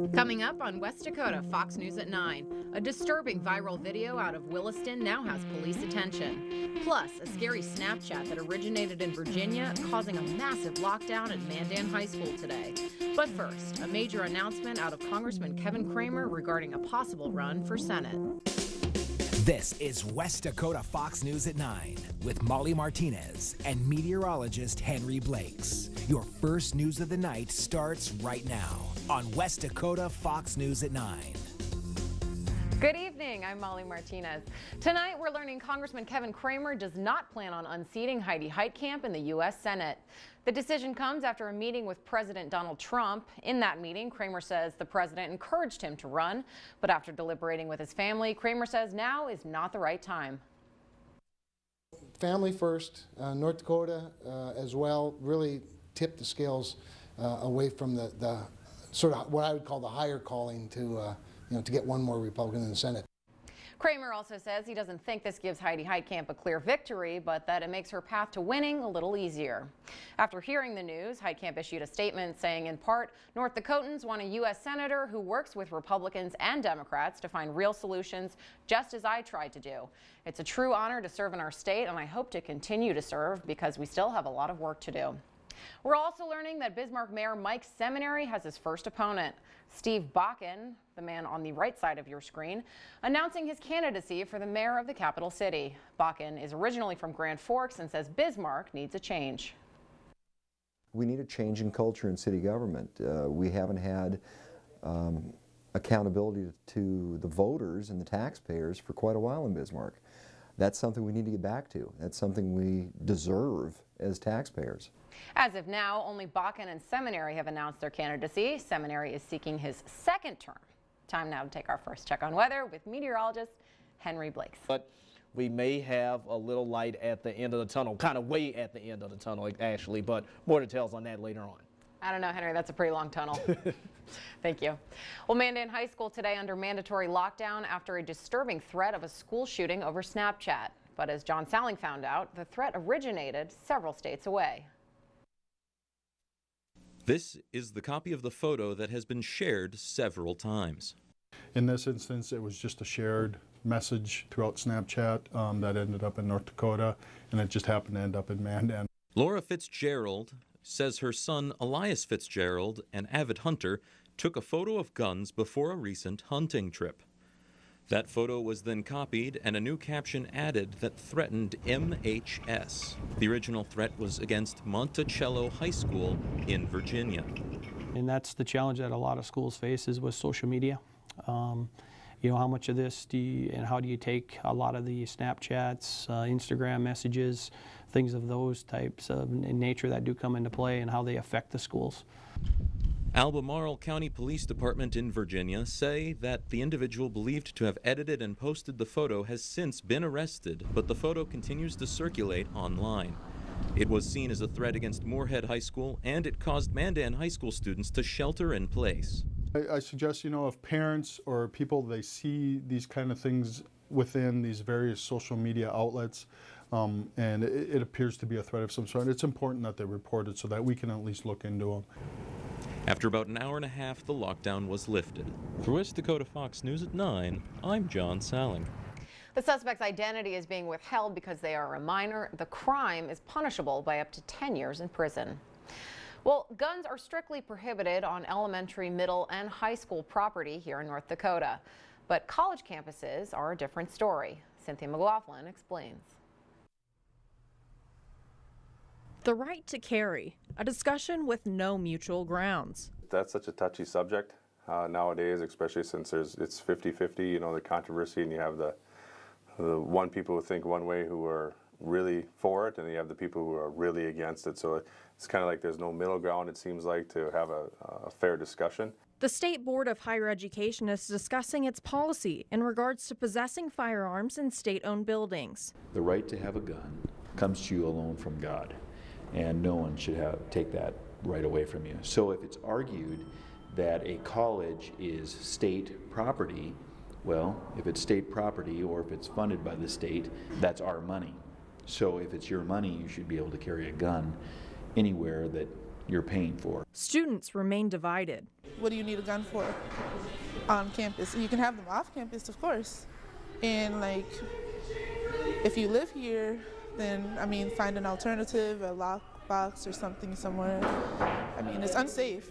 Coming up on West Dakota Fox News at 9, a disturbing viral video out of Williston now has police attention. Plus, a scary Snapchat that originated in Virginia causing a massive lockdown at Mandan High School today. But first, a major announcement out of Congressman Kevin Cramer regarding a possible run for Senate. This is West Dakota Fox News at 9 with Molly Martinez and meteorologist Henry Blakes. Your first news of the night starts right now on West Dakota Fox News at 9. Good evening, I'm Molly Martinez. Tonight we're learning Congressman Kevin Cramer does not plan on unseating Heidi Heitkamp in the U.S. Senate. The decision comes after a meeting with President Donald Trump. In that meeting, Cramer says the president encouraged him to run, but after deliberating with his family, Cramer says now is not the right time. Family first, North Dakota as well, really tipped the scales away from the sort of what I would call the higher calling to get one more Republican in the Senate. Cramer also says he doesn't think this gives Heidi Heitkamp a clear victory, but that it makes her path to winning a little easier. After hearing the news, Heitkamp issued a statement saying, in part, North Dakotans want a U.S. Senator who works with Republicans and Democrats to find real solutions, just as I tried to do. It's a true honor to serve in our state, and I hope to continue to serve because we still have a lot of work to do. We're also learning that Bismarck Mayor Mike Seminary has his first opponent. Steve Bakken, the man on the right side of your screen, announcing his candidacy for the mayor of the capital city. Bakken is originally from Grand Forks and says Bismarck needs a change. We need a change in culture in city government. We haven't had accountability to the voters and the taxpayers for quite a while in Bismarck. That's something we need to get back to. That's something we deserve as taxpayers. As of now, only Bakken and Seminary have announced their candidacy. Seminary is seeking his second term. Time now to take our first check on weather with meteorologist Henry Blakes. But we may have a little light at the end of the tunnel, kind of way at the end of the tunnel actually, but more details on that later on. I don't know, Henry, that's a pretty long tunnel. Thank you. Well, Mandan High School today under mandatory lockdown after a disturbing threat of a school shooting over Snapchat. But as John Salling found out, the threat originated several states away. This is the copy of the photo that has been shared several times. In this instance, it was just a shared message throughout Snapchat that ended up in North Dakota, and it just happened to end up in Mandan. Laura Fitzgerald says her son Elias Fitzgerald, an avid hunter, took a photo of guns before a recent hunting trip. That photo was then copied and a new caption added that threatened MHS. The original threat was against Monticello High School in Virginia. And that's the challenge that a lot of schools face is with social media. How much of this and how do you take a lot of the Snapchats, Instagram messages, things of those types of in nature that do come into play and how they affect the schools. Albemarle County Police Department in Virginia say that the individual believed to have edited and posted the photo has since been arrested, but the photo continues to circulate online. It was seen as a threat against Moorhead High School, and it caused Mandan High School students to shelter in place. I suggest, if parents or people, they see these kind of things within these various social media outlets, and it appears to be a threat of some sort, it's important that they report it so that we can at least look into them. After about an hour and a half, the lockdown was lifted. For West Dakota Fox News at 9, I'm John Salling. The suspect's identity is being withheld because they are a minor. The crime is punishable by up to 10 years in prison. Well, guns are strictly prohibited on elementary, middle, and high school property here in North Dakota. But college campuses are a different story. Cynthia McLaughlin explains. The right to carry, a discussion with no mutual grounds. That's such a touchy subject nowadays, especially since it's 50-50, the controversy, and you have the one people who think one way who are really for it, and you have the people who are really against it. So it's kind of like there's no middle ground, it seems like, to have a fair discussion. The State Board of Higher Education is discussing its policy in regards to possessing firearms in state-owned buildings. The right to have a gun comes to you alone from God, and no one should take that right away from you. So if it's argued that a college is state property, well, if it's state property or if it's funded by the state, that's our money. So if it's your money, you should be able to carry a gun anywhere that you're paying for. Students remain divided. What do you need a gun for on campus? You can have them off campus, of course. And like, if you live here, then, I mean, find an alternative, a lockbox or something somewhere. I mean, it's unsafe.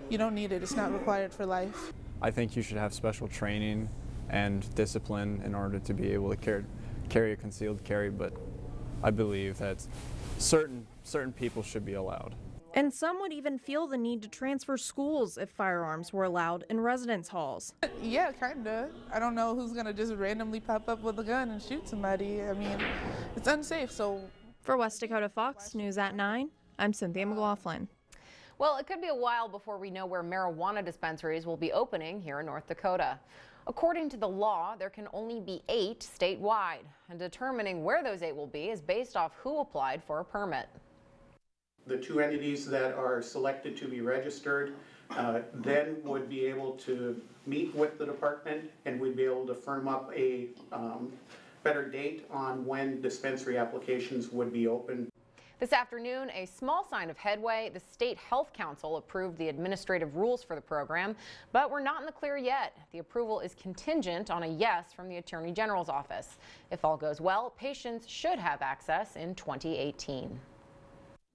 You don't need it. It's not required for life. I think you should have special training and discipline in order to be able to carry a concealed carry, but I believe that certain people should be allowed. And some would even feel the need to transfer schools if firearms were allowed in residence halls. Yeah, kinda. I don't know who's gonna just randomly pop up with a gun and shoot somebody. I mean, it's unsafe, so. For West Dakota Fox News at 9, I'm Cynthia McLaughlin. Well, it could be a while before we know where marijuana dispensaries will be opening here in North Dakota. According to the law, there can only be 8 statewide, and determining where those 8 will be is based off who applied for a permit. The 2 entities that are selected to be registered then would be able to meet with the department, and we'd be able to firm up a better date on when dispensary applications would be open. This afternoon, a small sign of headway. The State Health Council approved the administrative rules for the program, but we're not in the clear yet. The approval is contingent on a yes from the Attorney General's office. If all goes well, patients should have access in 2018.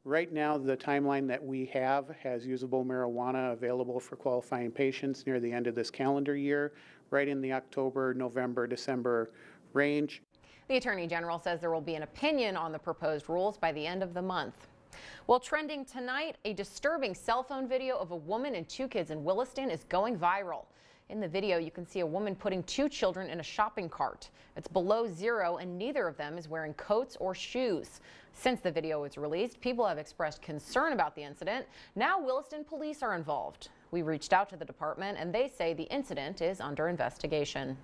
Right now, the timeline that we have has usable marijuana available for qualifying patients near the end of this calendar year, right in the October, November, December range. The Attorney General says there will be an opinion on the proposed rules by the end of the month. Well, trending tonight, a disturbing cell phone video of a woman and 2 kids in Williston is going viral. In the video, you can see a woman putting 2 children in a shopping cart. It's below zero, and neither of them is wearing coats or shoes. Since the video was released, people have expressed concern about the incident. Now Williston police are involved. We reached out to the department, and they say the incident is under investigation.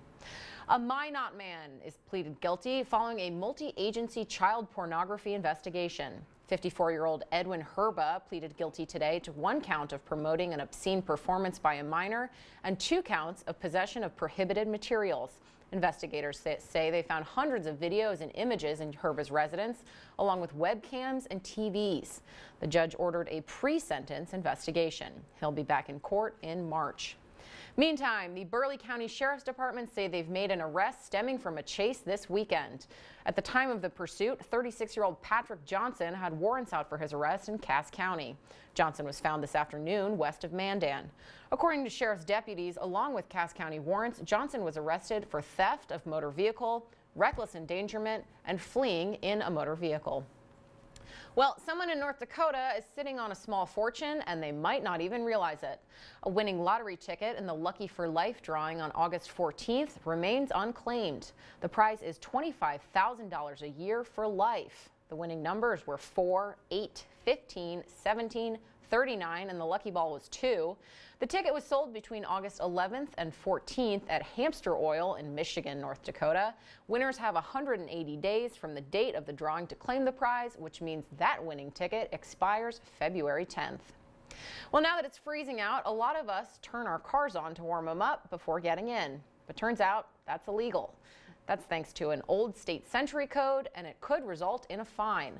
A Minot man is pleaded guilty following a multi-agency child pornography investigation. 54-year-old Edwin Herba pleaded guilty today to 1 count of promoting an obscene performance by a minor and 2 counts of possession of prohibited materials. Investigators say they found hundreds of videos and images in Herba's residence, along with webcams and TVs. The judge ordered a pre-sentence investigation. He'll be back in court in March. Meantime, the Burleigh County Sheriff's Department say they've made an arrest stemming from a chase this weekend. At the time of the pursuit, 36-year-old Patrick Johnson had warrants out for his arrest in Cass County. Johnson was found this afternoon west of Mandan. According to sheriff's deputies, along with Cass County warrants, Johnson was arrested for theft of motor vehicle, reckless endangerment, and fleeing in a motor vehicle. Well, someone in North Dakota is sitting on a small fortune, and they might not even realize it. A winning lottery ticket in the Lucky for Life drawing on August 14th remains unclaimed. The prize is $25,000 a year for life. The winning numbers were 4, 8, 15, 17, 39, and the lucky ball was 2. The ticket was sold between August 11th and 14th at Hamster Oil in Michigan, North Dakota. Winners have 180 days from the date of the drawing to claim the prize, which means that winning ticket expires February 10th. Well, now that it's freezing out, a lot of us turn our cars on to warm them up before getting in. But turns out that's illegal. That's thanks to an old state century code, and it could result in a fine.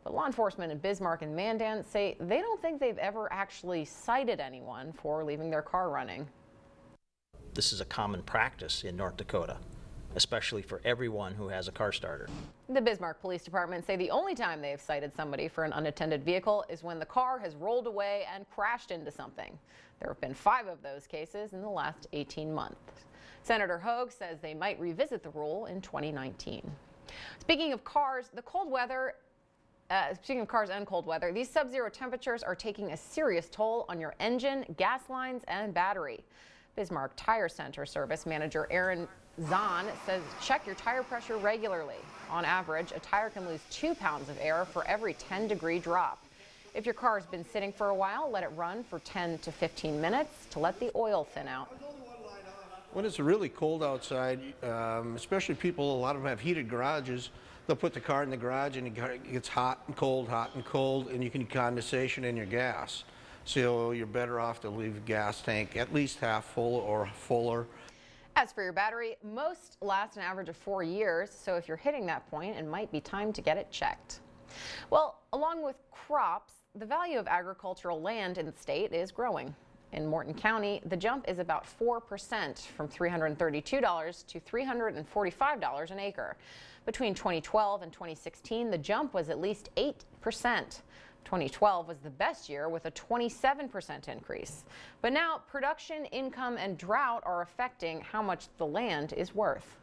But law enforcement in Bismarck and Mandan say they don't think they've ever actually cited anyone for leaving their car running. This is a common practice in North Dakota, especially for everyone who has a car starter. The Bismarck Police Department say the only time they have cited somebody for an unattended vehicle is when the car has rolled away and crashed into something. There have been 5 of those cases in the last 18 months. Senator Hogue says they might revisit the rule in 2019. Speaking of cars, and cold weather, these sub-zero temperatures are taking a serious toll on your engine, gas lines, and battery. Bismarck Tire Center service manager Aaron Zahn says check your tire pressure regularly. On average, a tire can lose 2 pounds of air for every 10-degree drop. If your car has been sitting for a while, let it run for 10 to 15 minutes to let the oil thin out. When it's really cold outside, especially a lot of them have heated garages, they'll put the car in the garage and it gets hot and cold, and you can get condensation in your gas. So you're better off to leave the gas tank at least half full or fuller. As for your battery, most last an average of 4 years, so if you're hitting that point, it might be time to get it checked. Well, along with crops, the value of agricultural land in the state is growing. In Morton County, the jump is about 4%, from $332 to $345 an acre. Between 2012 and 2016, the jump was at least 8%. 2012 was the best year with a 27% increase. But now production, income, and drought are affecting how much the land is worth.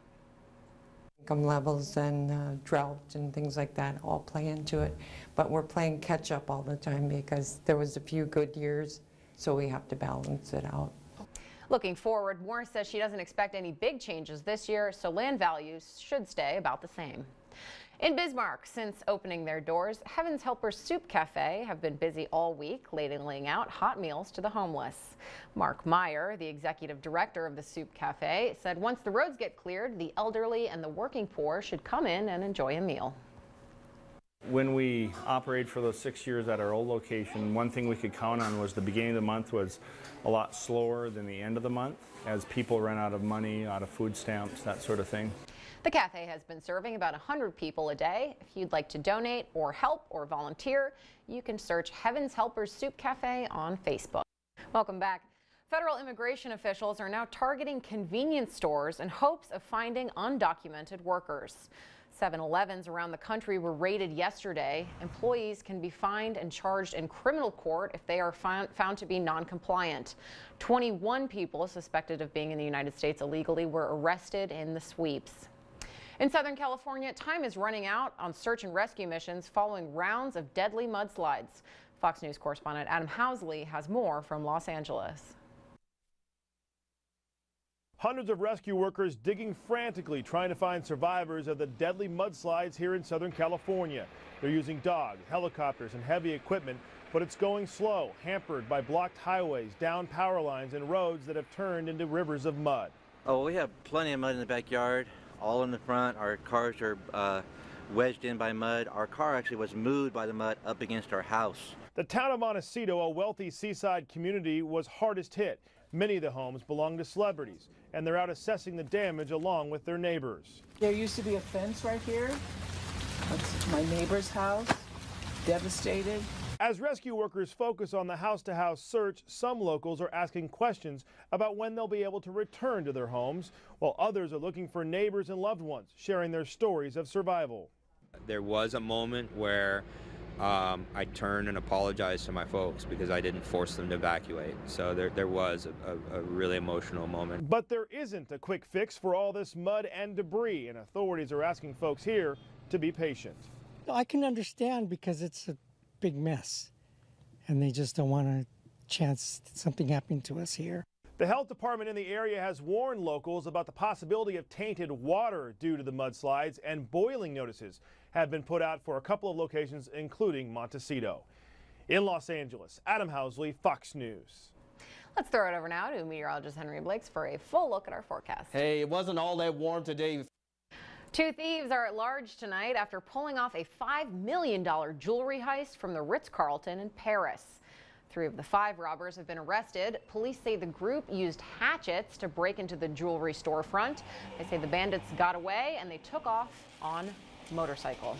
Income levels and drought and things like that all play into it. But we're playing catch up all the time because there was a few good years, so we have to balance it out. Looking forward, Moore says she doesn't expect any big changes this year, so land values should stay about the same. In Bismarck, since opening their doors, Heaven's Helpers Soup Cafe have been busy all week, laying out hot meals to the homeless. Mark Meyer, the executive director of the Soup Cafe, said once the roads get cleared, the elderly and the working poor should come in and enjoy a meal. When we operated for those 6 years at our old location, one thing we could count on was the beginning of the month was a lot slower than the end of the month, as people ran out of money, out of food stamps, that sort of thing. The cafe has been serving about 100 people a day. If you'd like to donate or help or volunteer, you can search Heaven's Helpers Soup Cafe on Facebook. Welcome back. Federal immigration officials are now targeting convenience stores in hopes of finding undocumented workers. 7-Elevens around the country were raided yesterday. Employees can be fined and charged in criminal court if they are found to be non-compliant. 21 people suspected of being in the United States illegally were arrested in the sweeps. In Southern California, time is running out on search and rescue missions following rounds of deadly mudslides. Fox News correspondent Adam Housley has more from Los Angeles. Hundreds of rescue workers digging frantically trying to find survivors of the deadly mudslides here in Southern California. They're using dogs, helicopters, and heavy equipment, but it's going slow, hampered by blocked highways, down power lines, and roads that have turned into rivers of mud. Oh, we have plenty of mud in the backyard, all in the front. Our cars are wedged in by mud. Our car actually was moved by the mud up against our house. The town of Montecito, a wealthy seaside community, was hardest hit. Many of the homes belong to celebrities, and they're out assessing the damage along with their neighbors. There used to be a fence right here. That's my neighbor's house, devastated. As rescue workers focus on the house-to-house search, some locals are asking questions about when they'll be able to return to their homes, while others are looking for neighbors and loved ones, sharing their stories of survival. There was a moment where I turned and apologized to my folks because I didn't force them to evacuate. So there was a really emotional moment. But there isn't a quick fix for all this mud and debris, and authorities are asking folks here to be patient. I can understand because it's a big mess, and they just don't want a chance something happening to us here. The health department in the area has warned locals about the possibility of tainted water due to the mudslides, and boiling notices have been put out for a couple of locations, including Montecito. In Los Angeles, Adam Housley, Fox News. Let's throw it over now to meteorologist Henry Blakes for a full look at our forecast. Hey, it wasn't all that warm today. 2 thieves are at large tonight after pulling off a $5 million jewelry heist from the Ritz-Carlton in Paris. 3 of the 5 robbers have been arrested. Police say the group used hatchets to break into the jewelry storefront. They say the bandits got away and they took off on motorcycle.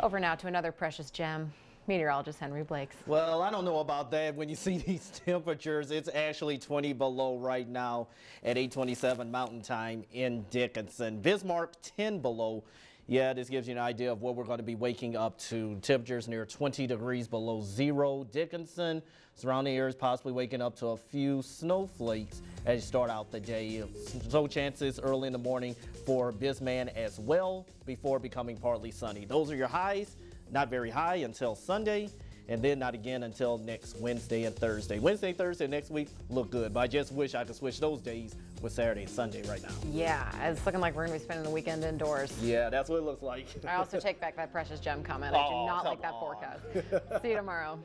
Over now to another precious gem. Meteorologist Henry Blakes. Well, I don't know about that. When you see these temperatures, it's actually 20 below right now at 8:27 Mountain Time in Dickinson. Bismarck 10 below. Yeah, this gives you an idea of what we're going to be waking up to. Temperatures near 20 degrees below zero. Dickinson, surrounding areas possibly waking up to a few snowflakes as you start out the day. Snow chances early in the morning for Bisman as well before becoming partly sunny. Those are your highs. Not very high until Sunday, and then not again until next Wednesday and Thursday. Wednesday, Thursday next week look good, but I just wish I could switch those days with Saturday and Sunday right now. Yeah, it's looking like we're going to be spending the weekend indoors. Yeah, that's what it looks like. I also take back that precious gem comment. I do not like that forecast. See you tomorrow.